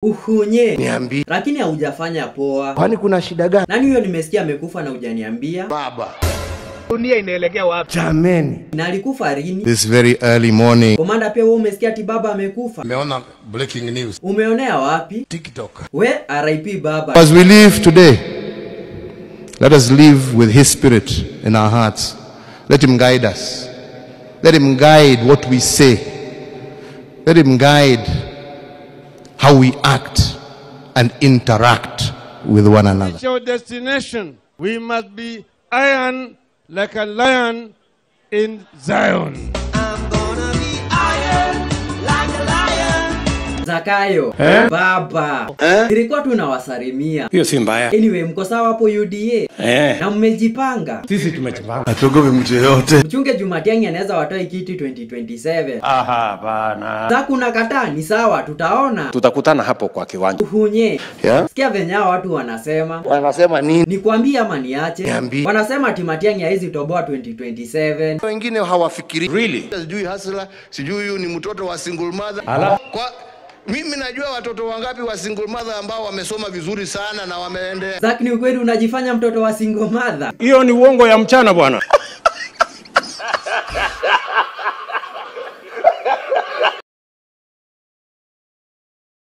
Uhunye. Niambie. Lakini haujafanya poa. Kwani kuna shida gani? Nani huyo nimesikia amekufa na hujaniambia? Baba. Dunia inaelekea wapi? Jameni. Na alikufa lini? This very early morning. Komanda, pia wewe umesikia ati baba amekufa? Umeona breaking news Umeonea wapi? TikTok. We RIP baba. As we live today, let us live with his spirit in our hearts. Let him guide us. Let him guide what we say. Let him guide how we act and interact with one another. Reach our destination. We must be iron like a lion in Zion. I'm gonna be iron like a lion. Zakayo. Baba. Nilikuwa tu nawasalimia. Hiyo si mbaya. Anyway, mko sawa hapo UDA? Na mmejipanga? Sisi tumejipanga. Hatuogopi mtu yeyote. Mchunge Jumatiang'i anaweza watoe kiti 2027. Aha, bana. Sasa kuna kataa ni sawa, tutaona. Tutakutana hapo kwa kiwanja. Uhunye. Yeah? Sikia venye hao watu wanasema. Wanasema nini? Nikwambie ama niache? Niambie. Wanasema ati Matiang'i haizi toboa 2027. Wengine hawafikiri. Really? Sijui hasla, sijui huyu ni mtoto wa single mother. Ala. Kwa mimi najua watoto wangapi wa single mother ambao wamesoma vizuri sana na wameendelea. Zaki, ni ukweli unajifanya mtoto wa single mother? Hiyo ni uongo ya mchana bwana.